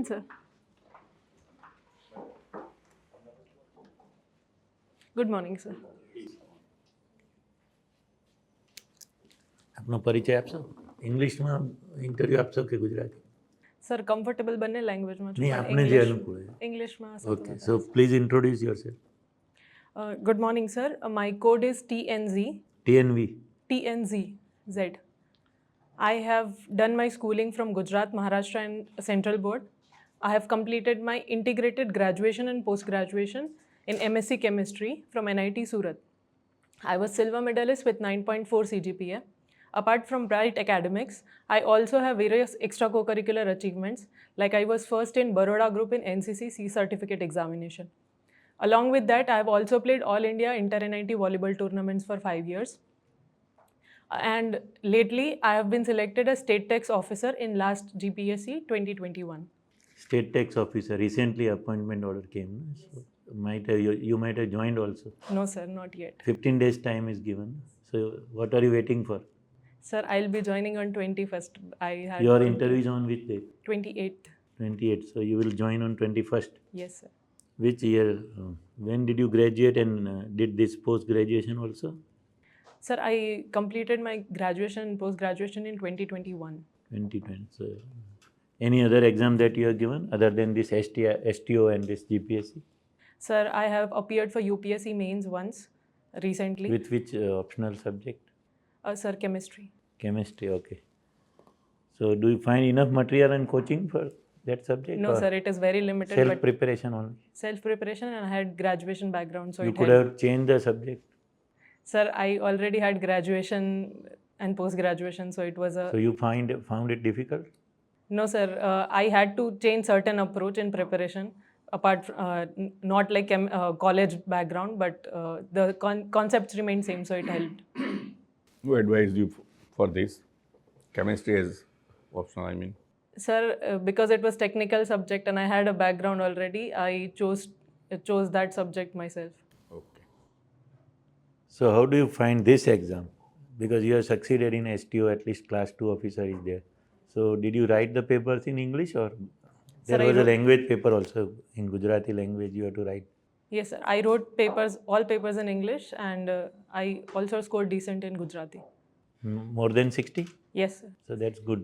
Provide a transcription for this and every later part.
in, sir. Good morning, sir. આપનો પરિચય આપશો? ઇંગ્લિશમાં ઇન્ટરવ્યૂ આપશો કે ગુજરાતી? સર કમ્ફર્ટેબલ બંને લેંગ્વેજમાં છું. નહીં, આપને જે અનુકૂળ હોય. ઇંગ્લિશમાં. Okay, so please introduce yourself. Good morning, sir. My code is TNZ. TNV. TNZ. Z. I have done my schooling from Gujarat, Maharashtra and Central Board. I have completed my integrated graduation and post-graduation in MSc Chemistry from NIT Surat. I was silver medalist with 9.4 CGPA. Apart from bright academics, I also have various extracurricular achievements, like I was first in Baroda group in NCC C certificate examination. Along with that, I have also played All India Inter-NIT volleyball tournaments for 5 years. And lately, I have been selected as State Tax Officer in last GPSC 2021. State Tax Officer. Recently appointment order came. So you might have joined also. No, sir, not yet. 15 days time is given. So what are you waiting for? Sir, I'll be joining on 21st. Your interview is on which date? 28th. 28th. So you will join on 21st. Yes, sir. Which year? When did you graduate and did this post-graduation also? Sir, I completed my graduation and post-graduation in 2021. 2020. So any other exam that you have given other than this STO and this GPSC? Sir, I have appeared for UPSC mains once recently. With which optional subject? Sir, chemistry. Chemistry, okay. So do you find enough material and coaching for that subject? No, sir, it is very limited. Self-preparation only? Self-preparation, and I had graduation background, so you it could helped. have changed the subject. Sir, I already had graduation and post-graduation, so it was a... So you found it difficult? No, sir, I had to change certain approach in preparation, apart not like college background, but the concepts remained same, so it helped. Who advised you for this? Chemistry as optional, I mean. Sir, because it was technical subject and I had a background already, I chose that subject myself. Okay. So how do you find this exam? Because you have succeeded in STO, at least class 2 officer is there. So did you write the papers in English or there was a language paper also in Gujarati language you have to write? Yes, sir. I wrote all papers in English, and I also scored decent in Gujarati. More than 60? Yes, sir. So that's good.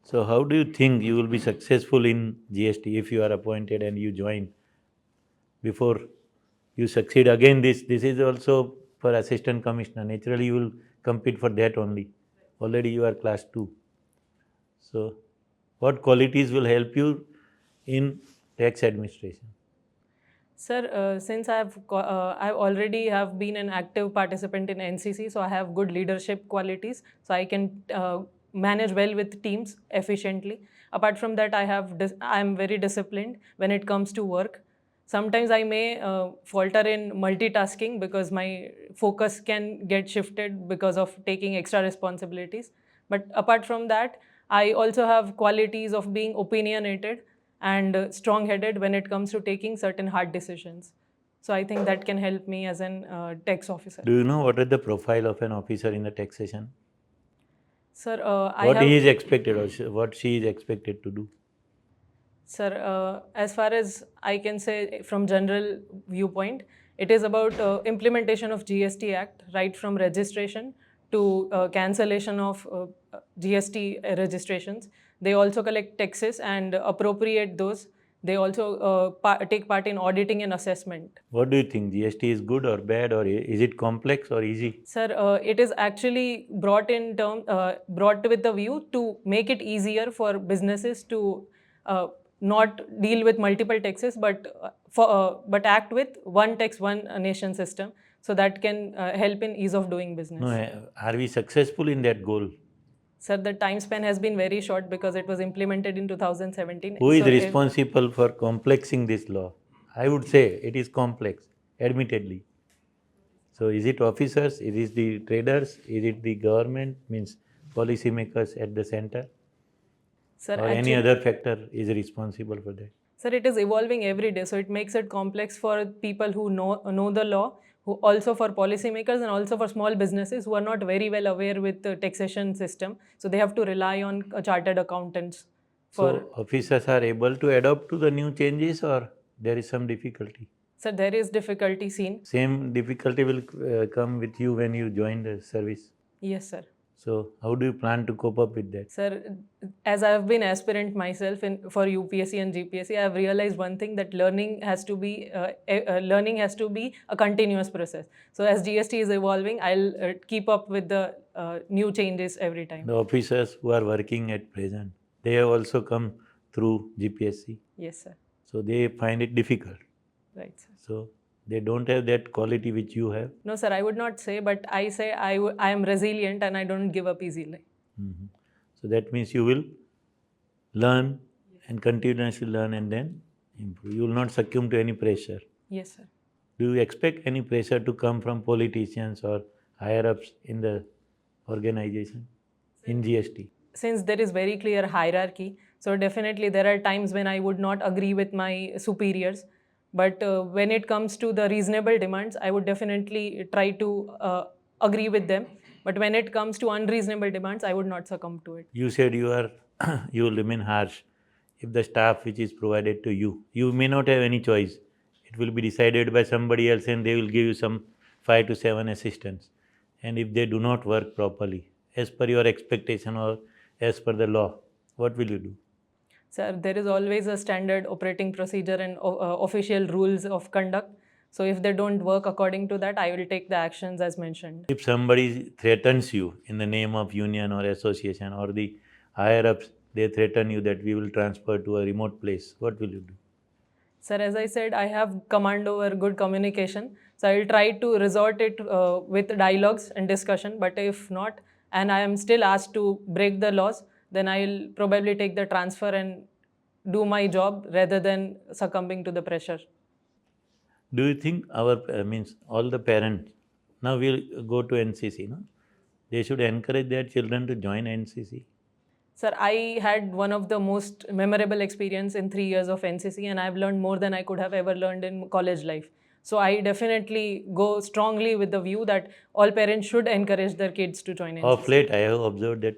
So how do you think you will be successful in GST if you are appointed and you join? Before you succeed again, this is also for assistant commissioner. Naturally, you will compete for that only. Already you are class 2. So what qualities will help you in tax administration? Sir, since I already have been an active participant in NCC, so I have good leadership qualities, so I can manage well with teams efficiently. Apart from that, I am very disciplined when it comes to work. Sometimes I may falter in multitasking because my focus can get shifted because of taking extra responsibilities. But apart from that, I also have qualities of being opinionated and strong-headed when it comes to taking certain hard decisions. So I think that can help me as an tax officer. Do you know what is the profile of an officer in the taxation? Sir, what he is expected or what she is expected to do? Sir, as far as I can say from general viewpoint, it is about implementation of GST Act, right from registration to cancellation of GST registrations. They also collect taxes and appropriate those. They also take part in auditing and assessment. What do you think? GST is good or bad, or is it complex or easy? Sir, it is actually brought with the view to make it easier for businesses to not deal with multiple taxes, but act with one tax, one nation system. So that can help in ease of doing business. No, are we successful in that goal? Sir, the time span has been very short because it was implemented in 2017. Who is responsible for complexing this law? I would say it is complex, admittedly. So is it officers? Is it the traders? Is it the government? Means policymakers at the center? Sir, or any other factor is responsible for that? Sir, it is evolving every day. So it makes it complex for people who know the law, who also for policymakers and also for small businesses who are not very well aware with the taxation system. So they have to rely on chartered accountants for So officers are able to adapt to the new changes, or there is some difficulty? sir, there is difficulty seen. Same difficulty will come with you when you join the service. Yes, sir. So how do you plan to cope up with that? Sir, as I have been aspirant myself for UPSC and GPSC, I have realized one thing, that learning has to be a continuous process. So as GST is evolving, I'll keep up with the new changes every time. The officers who are working at present, they have also come through GPSC. Yes, sir. So they find it difficult. Right, sir. So they don't have that quality which you have. No, sir, I would not say, but I say I am resilient and I don't give up easily. Mhm. So that means you will learn and continuously learn and then improve. You will not succumb to any pressure. Yes, sir. Do you expect any pressure to come from politicians or higher ups in the organization in GST? Since there is very clear hierarchy, so definitely there are times when I would not agree with my superiors. But when it comes to the reasonable demands, I would definitely try to agree with them. But when it comes to unreasonable demands, I would not succumb to it. You said you are you will remain harsh if the staff which is provided to you. You may not have any choice. It will be decided by somebody else and they will give you some 5 to 7 assistants. And if they do not work properly, as per your expectation or as per the law, what will you do? Sir, there is always a standard operating procedure and official rules of conduct. So if they don't work according to that, I will take the actions as mentioned. If somebody threatens you in the name of union or association or the higher ups, they threaten you that we will transfer to a remote place, what will you do? Sir, as I said, I have command over good communication. So I will try to resort it with dialogues and discussion. But if not, and I am still asked to break the laws, then I will probably take the transfer and do my job rather than succumbing to the pressure. Do you think means all the parents, now we'll go to NCC, no? They should encourage their children to join NCC. Sir, I had one of the most memorable experience in 3 years of NCC, and I've learned more than I could have ever learned in college life. So I definitely go strongly with the view that all parents should encourage their kids to join NCC. Of late, I have observed that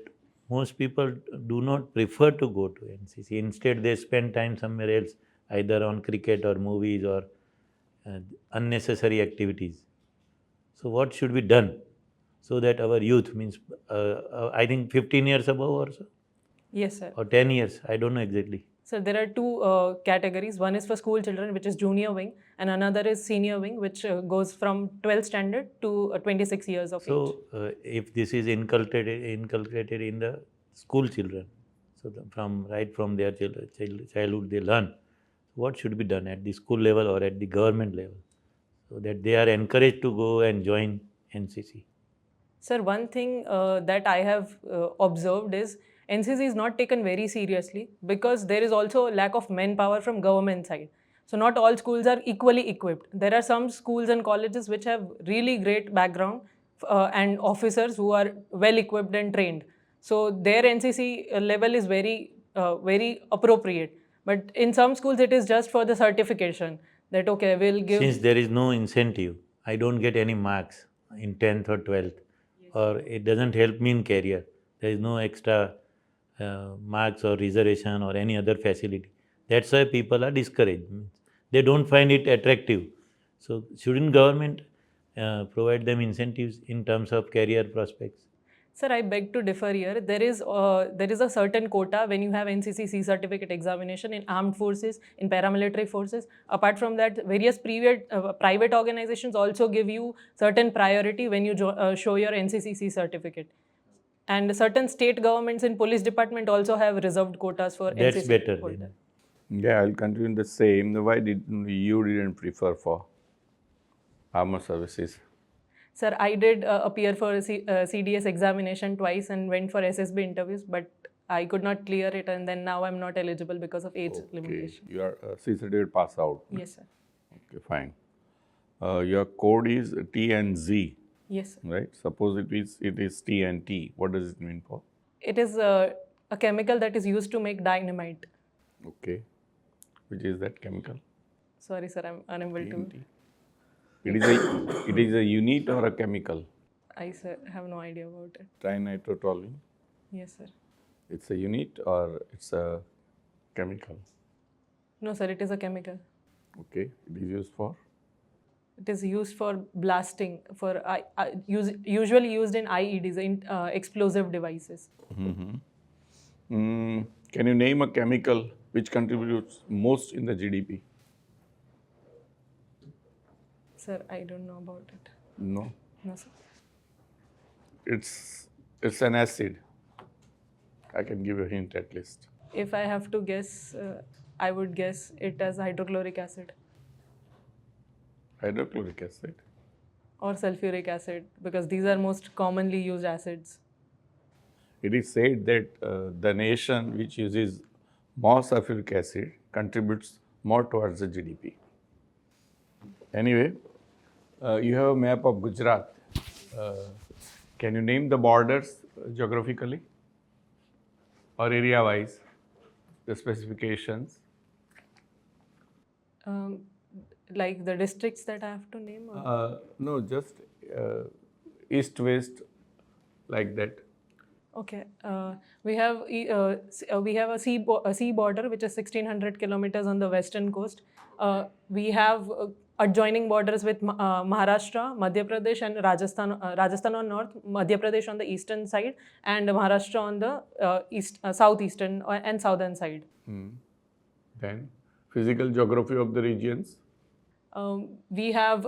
most people do not prefer to go to NCC. Instead, they spend time somewhere else, either on cricket or movies or unnecessary activities. So what should be done so that our youth, means I think 15 years above or so, Yes, sir. or 10 years, I don't know exactly. So there are two categories. One is for school children, which is junior wing, and another is senior wing, which goes from 12th standard to 26 years of age. So if this is inculcated in the school children, so from their childhood they learn, what should be done at the school level or at the government level so that they are encouraged to go and join NCC? Sir, one thing that I have observed is NCC is not taken very seriously because there is also lack of manpower from government side. So not all schools are equally equipped. There are some schools and colleges which have really great background and officers who are well equipped and trained. So their NCC level is very appropriate. But in some schools it is just for the certification that okay, we'll give. Since there is no incentive, I don't get any marks in 10th or 12th, or it doesn't help me in career. There is no extra marks or reservation or any other facility. That's why people are discouraged. They don't find it attractive. So shouldn't government provide them incentives in terms of career prospects? Sir, I beg to differ here. There is a certain quota when you have NCC C certificate examination in armed forces, in paramilitary forces. Apart from that, various private organizations also give you certain priority when you show your NCC C certificate. And certain state governments in police department also have reserved quotas for That's NCC better holder. then. Yeah, I'll continue the same. Why did you didn't prefer for armed services? Sir, I did appear for CDS examination twice and went for SSB interviews, but I could not clear it, and then now I'm not eligible because of age limitation. You are C certificate pass out. Yes, sir. Okay, fine. Your code is T and Z, Yes, sir. right? Suppose it is T and T. What does it mean for? It is a chemical that is used to make dynamite. Okay. Which is that chemical? Sorry, sir, I'm unable to. TNT. It is a unit or a chemical? I sir, have no idea about it. Trinitrotoluene. Yes, sir. It's a unit or it's a Chemical. No, sir, it is a chemical. Okay. It is used for? It is used for blasting, usually used in IEDs, in explosive devices. Can you name a chemical which contributes most in the GDP? Sir, I don't know about it. No. No, sir. It's an acid. I can give you a hint at least. If I have to guess, I would guess it as hydrochloric acid Hydrochloric acid. or sulfuric acid, because these are most commonly used acids. It is said that the nation which uses more sulfuric acid contributes more towards the GDP. Anyway, you have a map of Gujarat. Can you name the borders geographically or area-wise, the specifications? Like the districts that I have to name? Or? No, just east-west, like that. Okay. We have a sea border which is 1600 kilometers on the western coast. We have adjoining borders with Maharashtra, Madhya Pradesh, and Rajasthan. Rajasthan on north, Madhya Pradesh on the eastern side, and Maharashtra on the southeastern and southern side. Then, physical geography of the regions. We have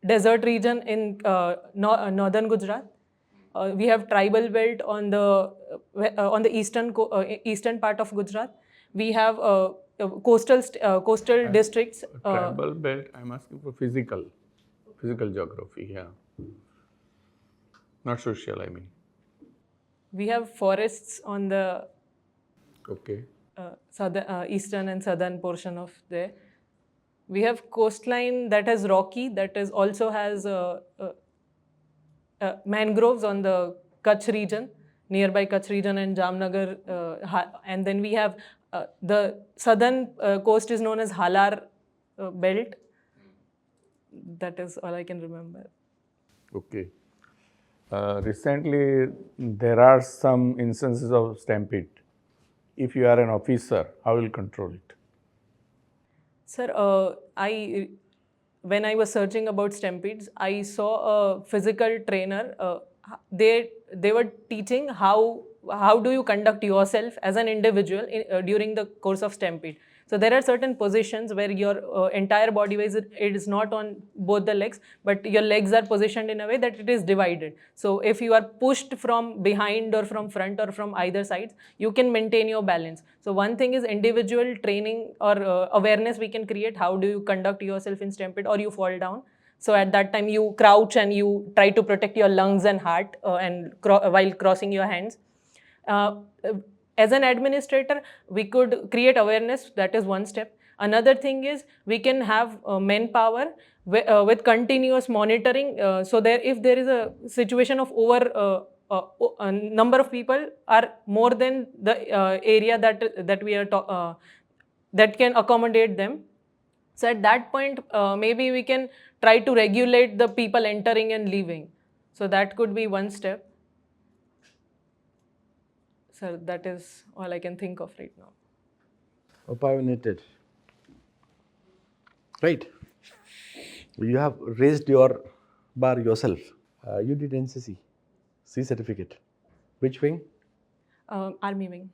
desert region in northern Gujarat. We have tribal belt on the eastern part of Gujarat. We have coastal districts. Tribal belt, I'm asking for physical geography, yeah. Not social, I mean. We have forests on the Okay. southern, eastern and southern portion of there. We have coastline that is rocky, that is also has mangroves on the Kutch region, nearby Kutch region and Jamnagar. And then we have the southern coast is known as Halar belt. That is all I can remember. Okay. Recently, there are some instances of stampede. If you are an officer, how will you control it? Sir, when I was searching about stampedes, I saw a physical trainer. They were teaching how do you conduct yourself as an individual during the course of stampede. So there are certain positions where your entire body weight is not on both the legs, but your legs are positioned in a way that it is divided. So if you are pushed from behind or from front or from either sides, you can maintain your balance. So one thing is individual training or awareness we can create. How do you conduct yourself in stampede, or you fall down? So at that time you crouch and you try to protect your lungs and heart while crossing your hands. As an administrator, we could create awareness. That is one step. Another thing is we can have manpower with continuous monitoring. So there, if there is a situation of over a number of people are more than the area that we are that can accommodate them. So at that point, maybe we can try to regulate the people entering and leaving. So that could be one step. Sir, that is all I can think of right now. Opinionated. Right. You have raised your bar yourself. You did NCC, C certificate. Which wing? Army wing.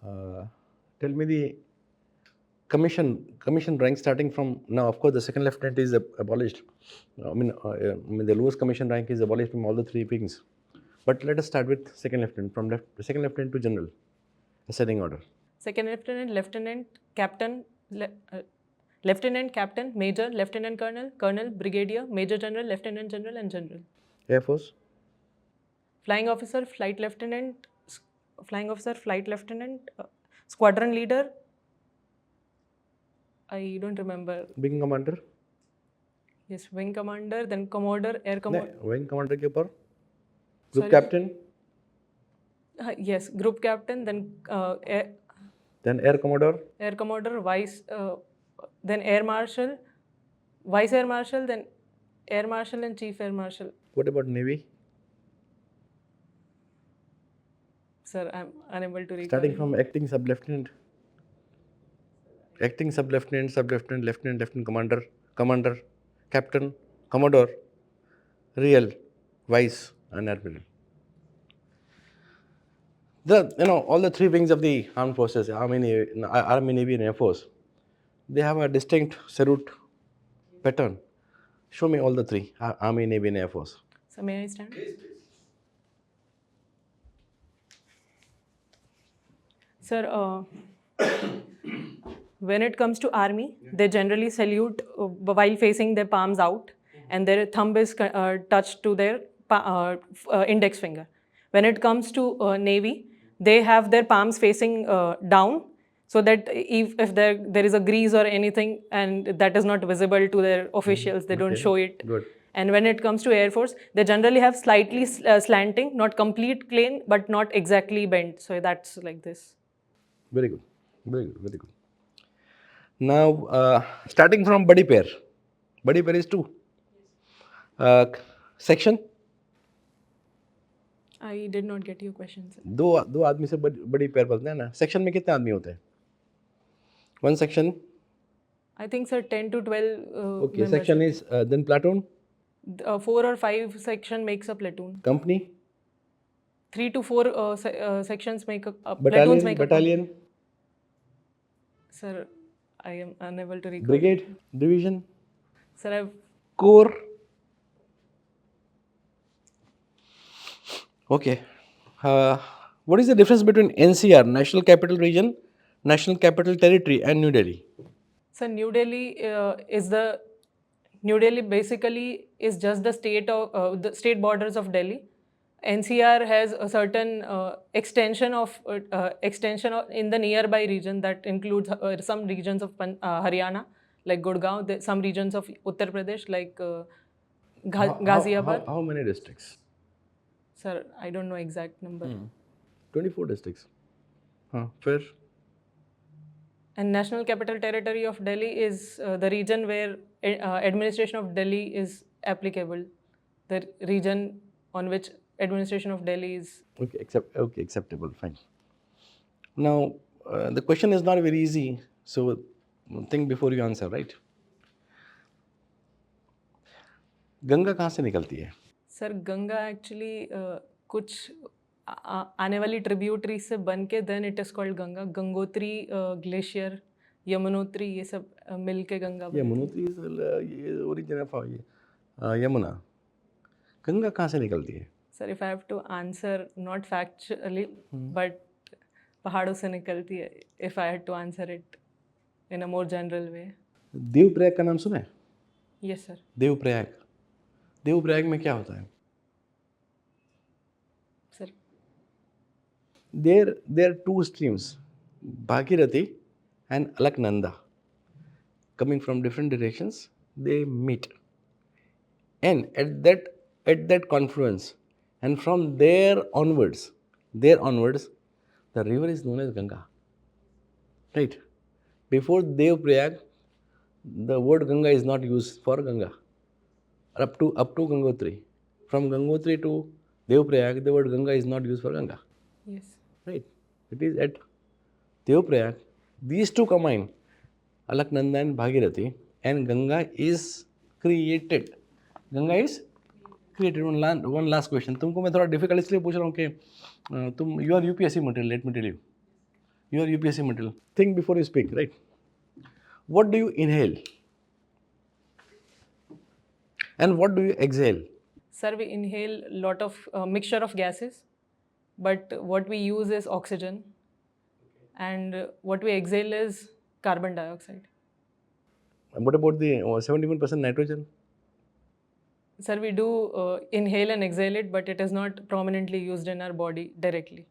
Tell me the commission rank starting from now. Of course, the second lieutenant is abolished. I mean, the lowest commission rank is abolished from all the three wings. But let us start with second lieutenant, from second lieutenant to general, ascending order. Second lieutenant, lieutenant, captain, lieutenant, captain, major, lieutenant colonel, colonel, brigadier, major general, lieutenant general, and general. Air Force? Flying officer, flight lieutenant, squadron leader. I don't remember. Wing commander? Yes, wing commander, then commodore, air commodore. Wing commander के ऊपर? Group Sorry? captain? Yes, group captain, then Air commodore? Air commodore, then air marshal, vice air marshal, then air marshal and chief air marshal. What about Navy? Sir, I'm unable to recall. Starting from acting sub lieutenant. acting sub-lieutenant, sub-lieutenant, lieutenant, lieutenant commander, commander, captain, commodore, real, vice, and admiral. All the three wings of the armed forces, Army, Navy, and Air Force, they have a distinct salute pattern. Show me all the three, Army, Navy, and Air Force. So may I stand? Sir, when it comes to army, they generally salute while facing their palms out, and their thumb is touched to their index finger. When it comes to navy, they have their palms facing down, so that if there is a grease or anything, and that is not visible to their officials, they don't show it. Good. And when it comes to Air Force, they generally have slightly slanting, not complete plane, but not exactly bent. So that's like this. Very good. Very good. Very good. Now, starting from body pair. Body pair is 2. Section. I did not get your question, sir. दो आदमी से बड़ी पैर बनते हैं ना. Section में कितने आदमी होते हैं? One section. I think, sir, 10 to 12 Okay. members. Section is then platoon. 4 or 5 section makes a platoon. Company. 3 to 4 sections make a platoons make Battalion. a. Sir, I am unable to recall. Brigade. Division. Sir, I've. Corps. Okay. What is the difference between NCR, National Capital Region, National Capital Territory, and New Delhi? Sir, New Delhi basically is just the state borders of Delhi. NCR has a certain extension in the nearby region that includes some regions of Haryana, like Gurgaon, some regions of Uttar Pradesh, like Ghaziabad. How many districts? Sir, I don't know exact number. 24 districts. Fair. And National Capital Territory of Delhi is the region where administration of Delhi is applicable. The region on which administration of Delhi is. Okay, acceptable, fine. Now, the question is not very easy, so think before you answer, right? Ganga कहाँ से निकलती है? Sir Ganga actually कुछ आने वाली tributary से बन के then it is called Ganga. Gangotri glacier, Yamunotri, ये सब मिल के Ganga. Yamunotri is origin of Yamuna. Ganga कहाँ से निकलती है? Sir if I have to answer not factually but पहाड़ों से निकलती है. If I had to answer it in a more general way. Devprayag का नाम सुना है? Yes sir. देवप्रयाग. देवप्रयाग में क्या होता है? Sir there are 2 streams, Bhagirathi and Alaknanda, coming from different directions. They meet, and at that confluence, and from there onwards, the river is known as Ganga. Right? Before Devprayag, the word Ganga is not used for Ganga. Up to Gangotri. From Gangotri to Devprayag, the word Ganga is not used for Ganga. yes. Right? It is at Devprayag. These two combine, Alaknanda and Bhagirathi, and Ganga is created. Ganga is created. One last question. तुमको मैं थोड़ा difficult इसलिए पूछ रहा हूँ कि you are UPSC material. Let me tell you. You are UPSC material. Think before you speak, right? What do you inhale? And what do you exhale? Sir, we inhale a lot of mixture of gases, but what we use is oxygen, and what we exhale is carbon dioxide. And what about the 71% nitrogen? Sir, we do inhale and exhale it, but it is not prominently used in our body directly.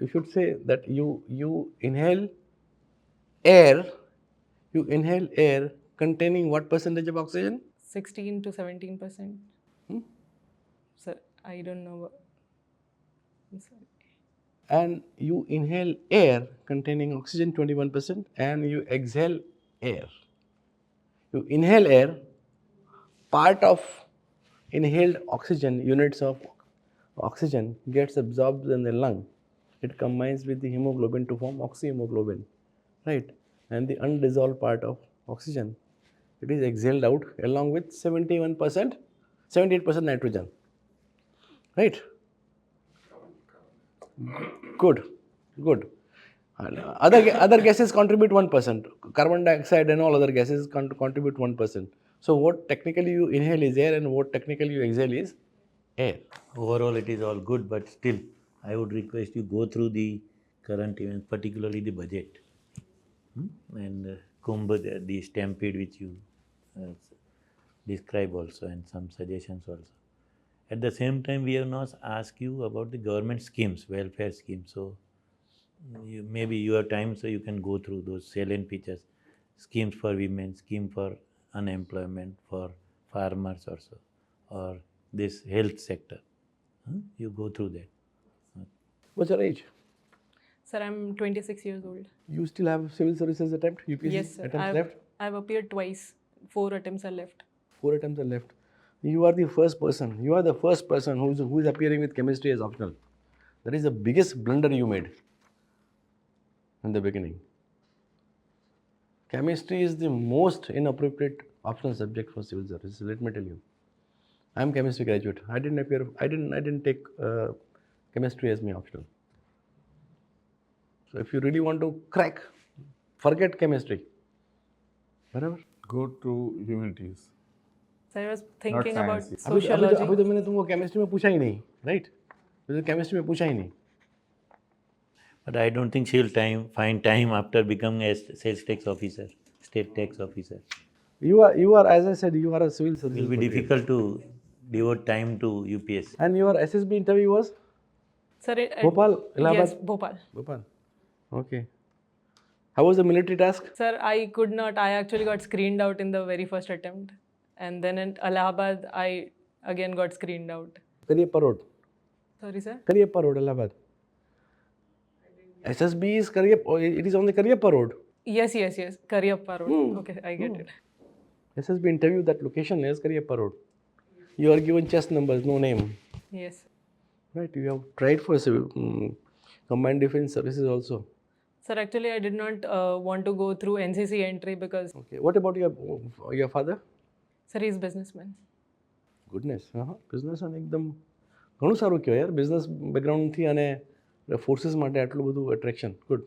You should say that you inhale air. You inhale air containing what percentage of oxygen? 16 to 17%. Sir, I don't know. I'm sorry. And you inhale air containing oxygen 21%, and you exhale air. You inhale air, part of inhaled oxygen, units of oxygen gets absorbed in the lung. It combines with the hemoglobin to form oxyhemoglobin, right? and the undissolved part of oxygen, it is exhaled out along with 78% nitrogen. Right? Good. And other gases contribute 1%. Carbon dioxide and all other gases contribute 1%. So what technically you inhale is air, and what technically you exhale is air. Overall, it is all good, but still, I would request you go through the current events, particularly the budget, and Kumbh, the stampede which you describe also, and some suggestions also. At the same time, we have not asked you about the government schemes, welfare schemes. So maybe you have time, so you can go through those salient features, schemes for women, scheme for unemployment, for farmers also, or this health sector. You go through that. What's your age? Sir, I'm 26 years old. You still have civil services attempt, UPSC Yes, sir. attempts left? I've appeared twice. 4 attempts are left. 4 attempts are left. You are the first person who is appearing with chemistry as optional. That is the biggest blunder you made in the beginning. Chemistry is the most inappropriate optional subject for civil service. Let me tell you. I am chemistry graduate. I didn't take chemistry as my optional. So if you really want to crack, forget chemistry. Whatever. Go to humanities. So I was thinking about science. sociology. अभी तो मैंने तुमको chemistry में पूछा ही नहीं, right? मुझे chemistry में पूछा ही नहीं. But I don't think she will find time after becoming a sales tax officer, state tax officer. You are, as I said, you are a civil service. It will be difficult to devote time to UPSC. And your SSB interview was Sir, Bhopal, Allahabad? Yes, Bhopal. Bhopal. Okay. How was the military task? Sir, I could not. I actually got screened out in the very first attempt. And then in Allahabad, I again got screened out. Kariyappa Road. Sorry, sir? Kariyappa Road, Allahabad. SSB is Kariyappa, it is on the Kariyappa Road. Yes. Kariyappa Road. Okay, I get it. SSB interview, that location is Kariyappa Road. You are given chest numbers, no name. Yes. Right, you have tried for civil, combined defense services also. Sir, actually, I did not want to go through NCC entry because, Okay, what about your father? sir, he's businessman. Goodness businessman એકદમ ઘણું સારું કહેવાય યાર business બેકગ્રાઉન્ડથી અને forces માટે આટલું બધું attraction good